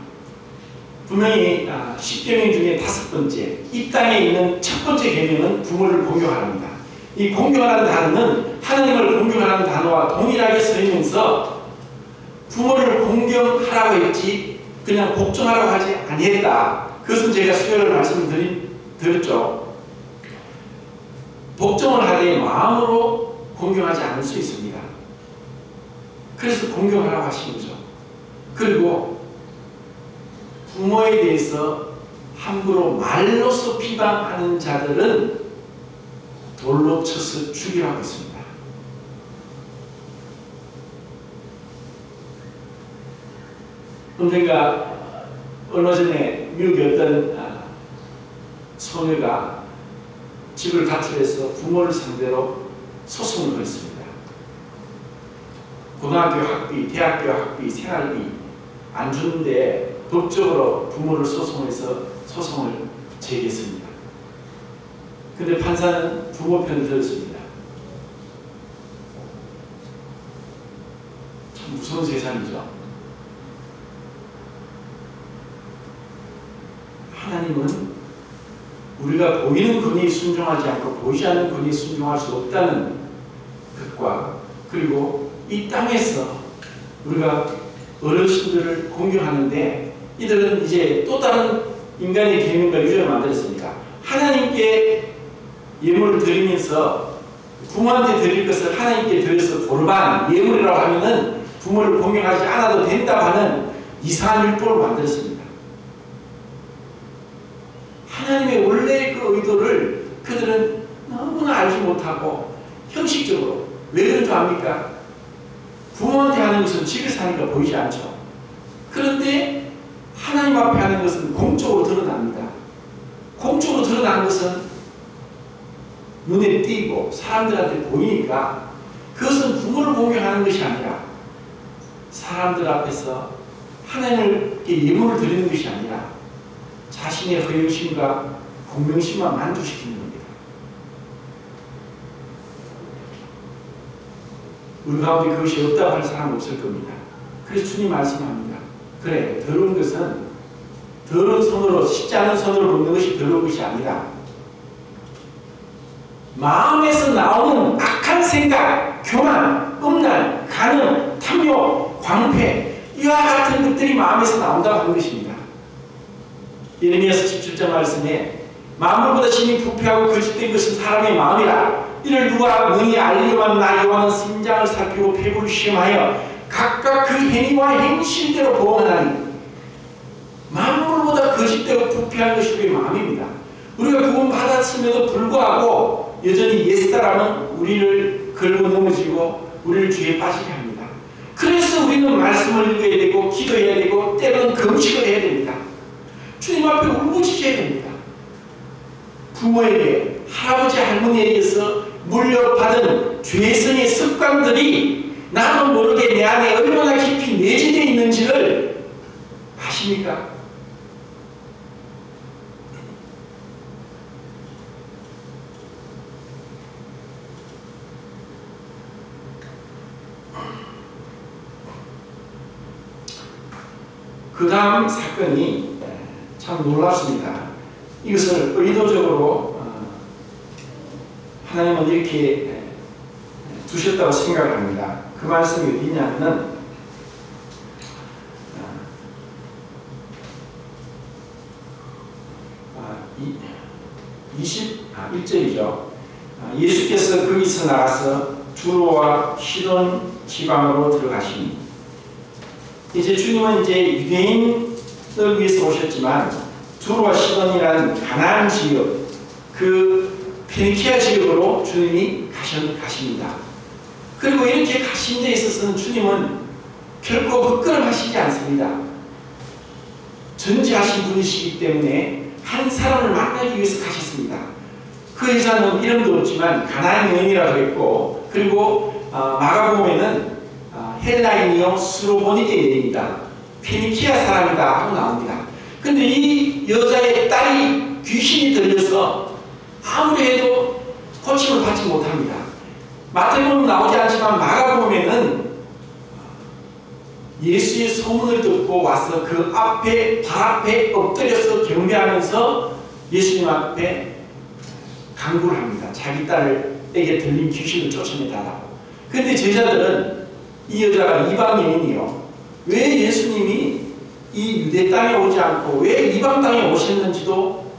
분명히 10계명 중에 5번째, 이 땅에 있는 첫 번째 계명은 부모를 공경하랍니다. 이 공경하라는 단어는 하나님을 공경하라는 단어와 동일하게 쓰이면서 부모를 공경하라고 했지 그냥 복종하라고 하지 아니했다. 그것은 제가 수요일 말씀드렸죠. 복종을 하되 마음으로 공경하지 않을 수 있습니다. 그래서 공경하라고 하신 거죠. 그리고 부모에 대해서 함부로 말로서 비방하는 자들은 돌로 쳐서 죽이라고 했습니다. 언젠가 얼마 전에 미국의 어떤 소녀가 집을 가출해서 부모를 상대로 소송을 걸었습니다. 고등학교 학비, 대학교 학비, 생활비 안 주는데 법적으로 부모를 소송해서 소송을 제기했습니다. 근데 판사는 부모 편을 들었습니다. 참 무서운 세상이죠. 하나님은 우리가 보이는 권위에 순종하지 않고 보이지 않는 권위에 순종할 수 없다는 것과 그리고 이 땅에서 우리가 어르신들을 공경하는데 이들은 이제 또 다른 인간의 계명과 유전을 만들었습니다. 하나님께 예물을 드리면서 부모한테 드릴 것을 하나님께 드려서 돌반 예물이라고 하면은 부모를 공경하지 않아도 된다고 하는 이상한 율법을 만들었습니다. 하나님의 원래 그 의도를 그들은 너무나 알지 못하고 형식적으로 왜 그런 줄 압니까? 부모한테 하는 것은 집에서 하니까 보이지 않죠. 그런데 하나님 앞에 하는 것은 공적으로 드러납니다. 공적으로 드러나는 것은 눈에 띄고 사람들한테 보이니까 그것은 부모를 공경하는 것이 아니라 사람들 앞에서 하나님께 예물을 드리는 것이 아니라 자신의 허영심과 공명심만 만족시키는 겁니다. 우리 가운데 그것이 없다고 할 사람은 없을 겁니다. 그래서 주님 말씀합니다. 그래, 더러운 것은 더러운 손으로, 씻지 않은 손으로 먹는 것이 더러운 것이 아니라 마음에서 나오는 악한 생각, 교만, 음란, 간음, 탐욕, 광패, 이와 같은 것들이 마음에서 나온다고 하는 것입니다. 예레미야서 17장 말씀에 만물보다 심히 부패하고 거짓된 것은 사람의 마음이라 이를 누가 능히 알리려면 나 여호와는 심장을 살피고 폐부를 시험하여 각각 그 행위와 행실대로 보응하나니 만물보다 거짓되고 부패한 것이 우리의 마음입니다. 우리가 구원 받았음에도 불구하고 여전히 옛사람은 우리를 걸고 넘어지고 우리를 죄에 빠지게 합니다. 그래서 우리는 말씀을 읽어야 되고 기도해야 되고 때로는 금식을 해야 됩니다. 주님 앞에 울부짖어야 됩니다. 부모에게, 할아버지, 할머니에게서 물려받은 죄성의 습관들이 나도 모르게 내 안에 얼마나 깊이 내재되어 있는지를 아십니까? 그 다음 사건이 참 놀랍습니다. 이것을 의도적으로 하나님은 이렇게 두셨다고 생각을 합니다. 그 말씀이 어디냐면은 21절이죠. 예수께서 거기서 나가서 두로와 시돈 지방으로 들어가시니 이제 주님은 이제 유대인을 위해서 오셨지만 두로와 시돈이라는 가나안 지역, 그 페니키아 지역으로 주님이 가십니다. 그리고 이렇게 가신 데 있어서는 주님은 결코 헛걸음하시지 않습니다. 전지하신 분이시기 때문에 한 사람을 만나기 위해서 가셨습니다. 그 여자는 이름도 없지만 가나안 여인이라고 했고, 그리고 마가복음에는 헬라인이요 수로보니게 여인이다, 페니키아 사람이다 하고 나옵니다. 근데 이 여자의 딸이 귀신이 들려서 아무리 해도 고침을 받지 못합니다. 마태복음은 나오지 않지만 마가복음에는 예수의 소문을 듣고 와서 그 앞에, 발 앞에 엎드려서 경배하면서 예수님 앞에 간구를 합니다. 자기 딸에게 들린 귀신을 쫓아내달라고. 그런데 제자들은 이 여자가 이방 여인이요, 왜 예수님이 이 유대 땅에 오지 않고 왜 이방 땅에 오셨는지도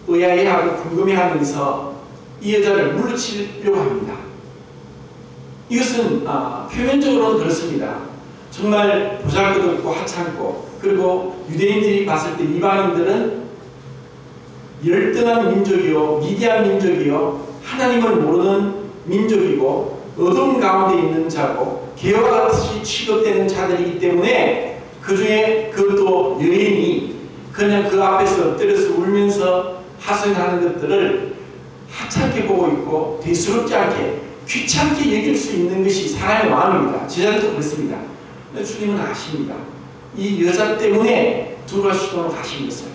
의아해하고 궁금해하면서 이 여자를 물리치려고 합니다. 이것은 표면적으로는 그렇습니다. 정말 보잘것없고 하찮고, 그리고 유대인들이 봤을 때 이방인들은 열등한 민족이요, 미디안 민족이요, 하나님을 모르는 민족이고 어둠 가운데 있는 자고 개와 같이 취급되는 자들이기 때문에 그 중에 그것도 여인이 그냥 그 앞에서 엎드려서 울면서 하소연하는 것들을 하찮게 보고 있고 대수롭지 않게 귀찮게 여길 수 있는 것이 사람의 마음입니다. 제자들도 그렇습니다. 근데 주님은 아십니다. 이 여자 때문에 두로와 시돈으로 가신 것을.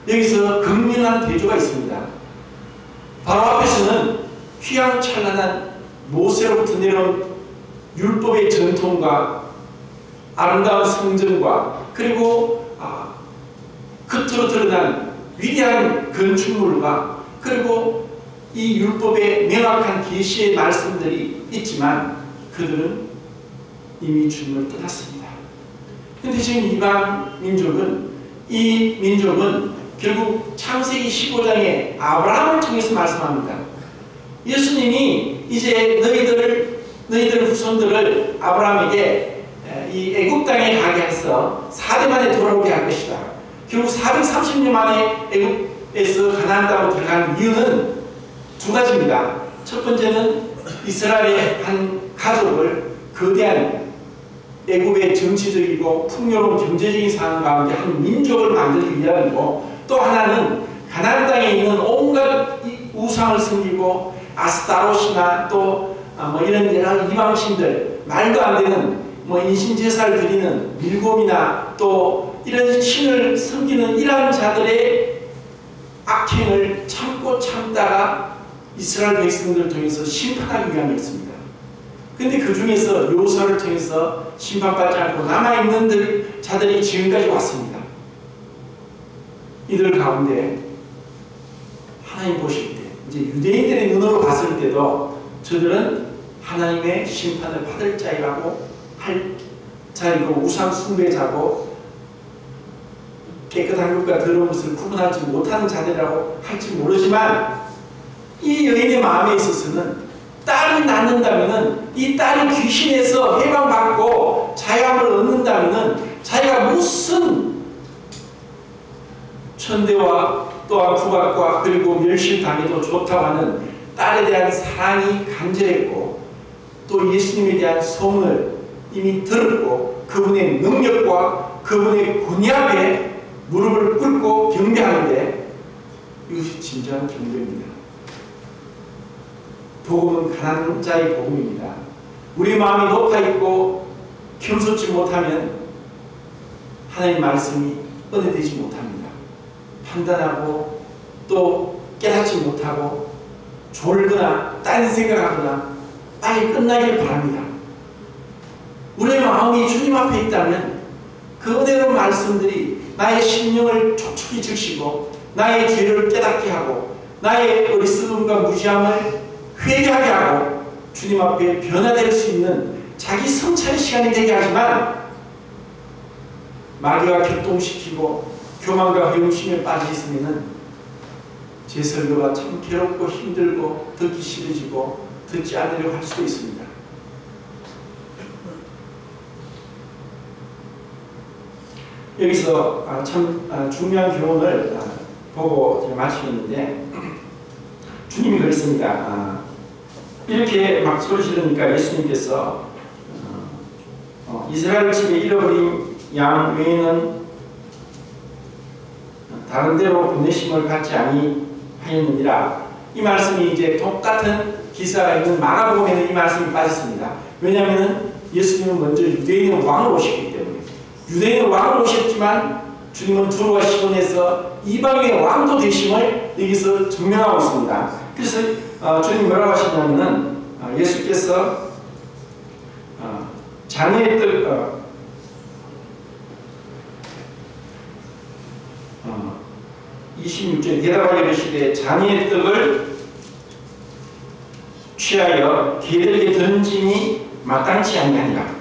여기서 극명한 대조가 있습니다. 바로 앞에서는 휘황찬란한 모세로부터 내려온 율법의 전통과 아름다운 성전과 그리고 겉으로 드러난 위대한 건축물과 그리고 이 율법의 명확한 계시의 말씀들이 있지만 그들은 이미 주님을 떠났습니다. 그런데 지금 이방 민족은, 이 민족은 결국 창세기 15장에 아브라함을 통해서 말씀합니다. 예수님이 이제 너희들 후손들을 아브라함에게 이 애국 땅에 가게 해서 4대 만에 돌아오게 할 것이다. 결국 430년 만에 애굽에서 가나안 땅으로 들어간 이유는 두 가지입니다. 첫 번째는 이스라엘의 한 가족을 거대한 애굽의 정치적이고 풍요로운 경제적인 상황 가운데 한 민족을 만들기 위함이고, 또 하나는 가나안 땅에 있는 온갖 우상을 섬기고 아스타롯이나 또 뭐 이런 여러 이방신들, 말도 안 되는 뭐 인신제사를 드리는 밀곰이나 또 이런 신을 섬기는 이러한 자들의 악행을 참고 참다가 이스라엘 백성들을 통해서 심판하기 위함이었습니다. 근데 그 중에서 요소를 통해서 심판받지 않고 남아있는 자들이 지금까지 왔습니다. 이들 가운데 하나님 보실 때, 이제 유대인들의 눈으로 봤을 때도 저들은 하나님의 심판을 받을 자이라고 할 자이고, 우상 숭배자고, 깨끗한 것과 더러운 것을 구분하지 못하는 자들이라고 할지 모르지만, 이 여인의 마음에 있어서는 딸이 낳는다면은, 이 딸이 귀신에서 해방받고 자유함을 얻는다면은 자기가 무슨 천대와 또한 구박과 그리고 멸실당해도 좋다고 하는 딸에 대한 사랑이 간절했고, 또 예수님에 대한 소문을 이미 들었고, 그분의 능력과 그분의 권위 앞에 무릎을 꿇고 경배하는데, 이것이 진정한 경배입니다. 복음은 가난한 자의 복음입니다. 우리 마음이 높아있고 겸손치 못하면 하나님 말씀이 은혜되지 못합니다. 판단하고 또 깨닫지 못하고 졸거나 딴 생각하거나 빨리 끝나길 바랍니다. 우리의 마음이 주님 앞에 있다면 그 은혜로운 말씀들이 나의 심령을 촉촉히 적시고 나의 죄를 깨닫게 하고 나의 어리석음과 무지함을 회개하게 하고 주님 앞에 변화될 수 있는 자기 성찰의 시간이 되게 하지만, 마귀와 교통시키고 교만과 허영심에 빠져 있으면 제 설교가 참 괴롭고 힘들고 듣기 싫어지고 듣지 않으려고 할 수도 있습니다. 여기서 참 중요한 교훈을 보고 마치는데, 주님이 그랬습니다. 이렇게 막 소리 지르니까 예수님께서 이스라엘 집에 잃어버린 양 외에는 다른 데로 보내심을 받지 아니하였느니라. 이 말씀이 이제 똑같은 기사가 있는 마가복음에는 이 말씀이 빠졌습니다. 왜냐하면 예수님은 먼저 유대인의 왕으로 오셨기 때문에. 유대인의 왕으로 오셨지만 주님은 두로와 시돈에서 이방인의 왕도 되심을 여기서 증명하고 있습니다. 그래서 주님 뭐라고 하시냐면은 예수께서 자녀의 뜻 26절에 대답하여 이르시되 자녀의 떡을 취하여 개들에게 던짐이 마땅치 아니하니라.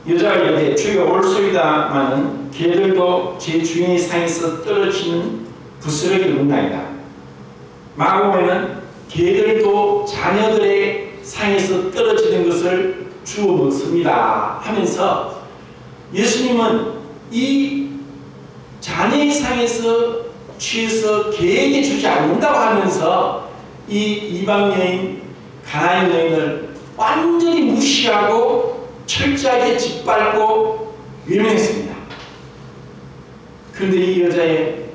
여자가 이르되 주여 올소이다마는 개들도 제 주인의 상에서 떨어지는 부스러기를 묻나이다. 마가복음에는 개들도 자녀들의 상에서 떨어지는 것을 주워 먹습니다 하면서 예수님은 이 자녀의 상에서 취해서 개에게 주지 않는다고 하면서 이 이방 여인, 가나안 여인을 완전히 무시하고 철저하게 짓밟고 외면했습니다. 그런데 이 여자의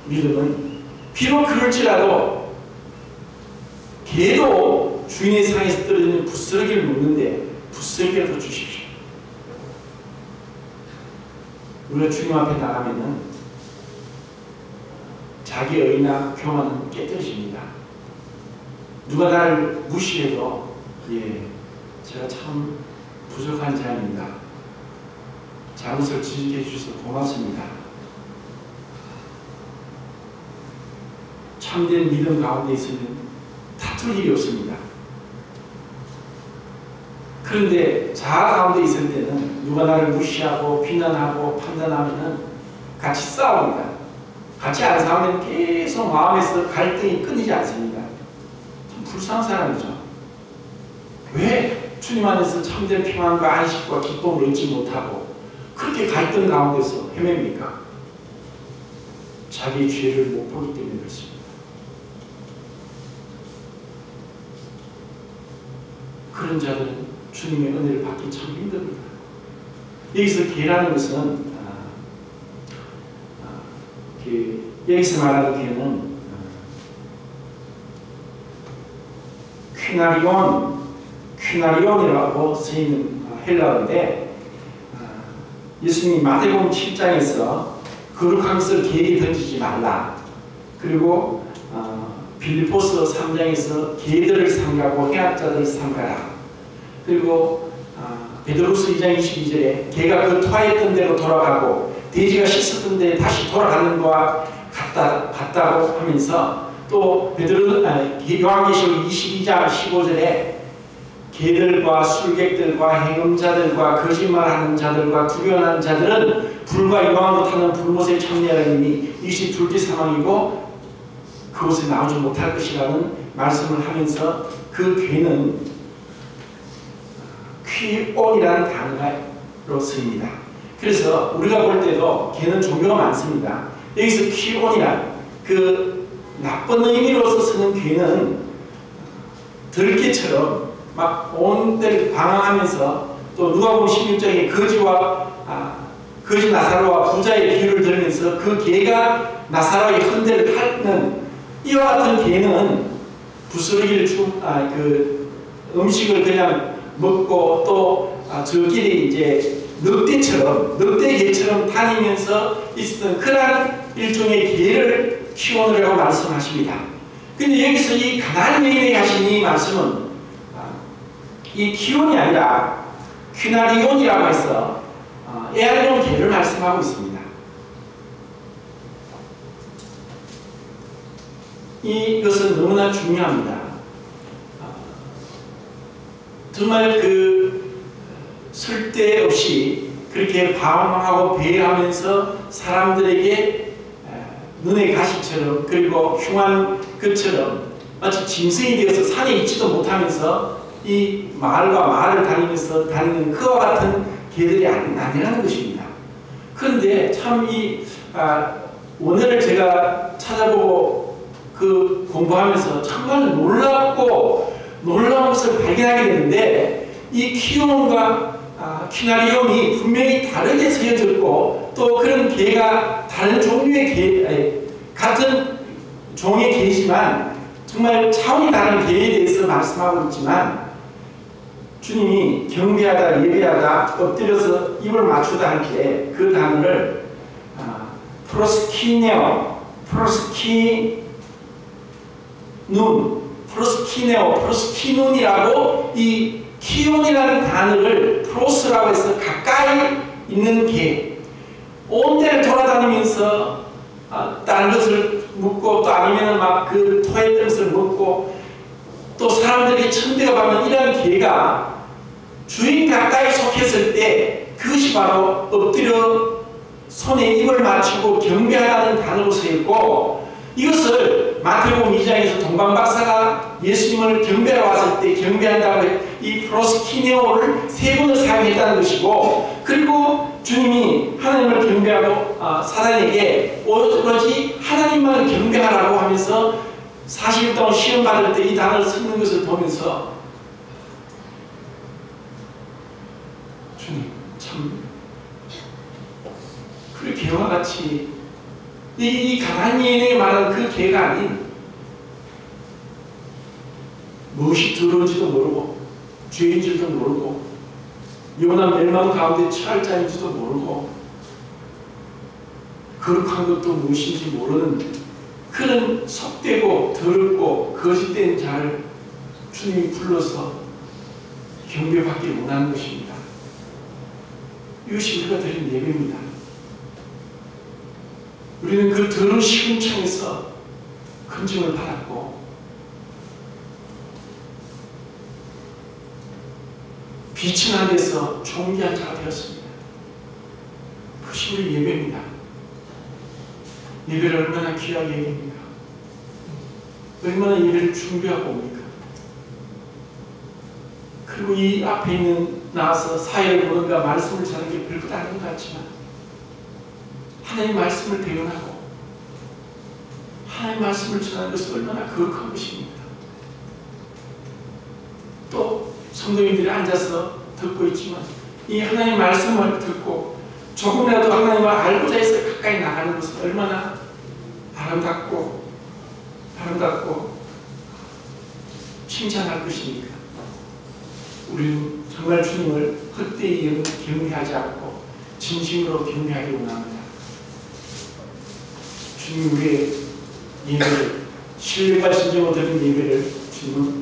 믿음은 비록 그럴지라도 개도 주인의 상에서 떨어지는 부스러기를 먹는데 부스러기를 더 주십시오. 우리가 주님 앞에 나가면은 자기 의나 교만은 깨뜨려집니다. 누가 나를 무시해도 제가 참 부족한 자입니다. 잘못을 지적해 주셔서 고맙습니다. 참된 믿음 가운데 있으면 다툴 일이 없습니다. 그런데 자아 가운데 있을 때는 누가 나를 무시하고 비난하고 판단하면 같이 싸웁니다. 같이 안 싸우면 계속 마음에서 갈등이 끊이지 않습니다. 참 불쌍한 사람이죠. 왜 주님 안에서 참된 평안과 안식과 기쁨을 얻지 못하고 그렇게 갈등 가운데서 헤맵니까? 자기 죄를 못 보기 때문에 그렇습니다. 그런 자들은 주님의 은혜를 받기 참 힘듭니다. 여기서 개라는 것은 여기서 말하는 개는 퀴나리온이라고 쓰이는 헬라어인데, 예수님이 마태복음 7장에서 거룩한 것을 개에게 던지지 말라, 그리고 빌립보서 3장에서 개들을 삼가고 행악자들을 삼가라, 그리고 베드로서 2장 22절에 개가 그 토하였던 대로 돌아가고 돼지가 씻었던 데 다시 돌아가는 것과 같다고 하면서, 또 요한계시록 22장 15절에 개들과 술객들과 행음자들과 거짓말하는 자들과 두려워하는 자들은 불과 유황으로 타는 불못에 참여하리니 이것이 둘째 사망이고 그곳에 나오지 못할 것이라는 말씀을 하면서, 그 괴는 퀴온이라는 단어로 쓰입니다. 그래서 우리가 볼 때도 개는 종교가 많습니다. 여기서 퀴온이란 그 나쁜 의미로서 쓰는 괴는 들개처럼 막 온 데를 방황하면서, 또 누가복음 16장에 거지 나사로와 부자의 비유를 들으면서 그 개가 나사로의 흔대를 핥는, 이와 같은 개는 부스러기를 음식을 그냥 먹고, 또 저끼리 이제 늑대개처럼 다니면서 있었던 그러한 일종의 개를 키우느라고 말씀하십니다. 근데 여기서 이 가나안 여인에게 하신 이 말씀은 이 키온이 아니라 퀴나리온이라고 해서 에알론 개를 말씀하고 있습니다. 이것은 너무나 중요합니다. 정말 쓸데없이 그렇게 방황하고 배회하면서 사람들에게 눈의 가시처럼, 그리고 흉한 것처럼 마치 짐승이 되어서 산에 있지도 못하면서 이 마을과 마을을 다니는 그와 같은 개들이 아니라는 것입니다. 그런데 참 원어를 제가 찾아보고 공부하면서 정말 놀라운 것을 발견하게 되는데, 이 키온과 퀴나리온이 분명히 다르게 쓰여졌고, 또 그런 개가 다른 종류의 같은 종의 개이지만 정말 차원이 다른 개에 대해서 말씀하고 있지만, 주님이 경배하다, 예배하다, 엎드려서 입을 맞추다 할 때 그 단어를 프로스키눈이라고 이 키온이라는 단어를 프로스라고 해서 가까이 있는 개, 온 데를 돌아다니면서 다른 것을 묻고, 또 아니면 막 그 토했던 것을 묻고, 또 사람들이 천대가 받는 이런 개가 주인 가까이 속했을 때 그것이 바로 엎드려 손에 입을 맞추고 경배하다는 단어로 쓰였고, 이것을 마태복음 2장에서 동방박사가 예수님을 경배하러 왔을 때 경배한다고 이 프로스키네오를 3번을 사용했다는 것이고, 그리고 주님이 하나님을 경배하고 사단에게 오로지 하나님만 경배하라고 하면서 40일 동안 시험 받을 때 이 단어를 쓰는 것을 보면서, 주님 참 그 개와 같이 이 가나안 여인에게 말하는 그 개가 아닌, 무엇이 더러운지도 모르고 죄인 줄도 모르고 영원한 멸망 가운데 처할 자인지도 모르고 거룩한 것도 무엇인지 모르는 그런 속되고 더럽고 거짓된 자를 주님이 불러서 경배받기를 원하는 것입니다. 이것이 우리가 드린 예배입니다. 우리는 그 더러운 시궁창에서 건짐을 받았고, 빛이 난 데서 존귀한 자가 되었습니다. 그것이 우리 예배입니다. 예배를 얼마나 귀하게 여깁니까? 얼마나 예배를 준비하고 옵니까? 그리고 이 앞에 있는 나와서 사회를 보는가 말씀을 전하는 게 별것 아닌 것 같지만, 하나님의 말씀을 배운하고 하나님의 말씀을 전하는 것이 얼마나 거룩한 것입니까? 또 성도님들이 앉아서 듣고 있지만 이 하나님의 말씀을 듣고 조금이라도 하나님을 알고자 해서 가까이 나가는 것은 얼마나 아름답고 칭찬할 것입니까? 우리는 정말 주님을 헛되이 경외하지 않고 진심으로 경외하기 원합니다. 주님 우리의 예배를 신뢰과 진정으로 드린 예배를 주님은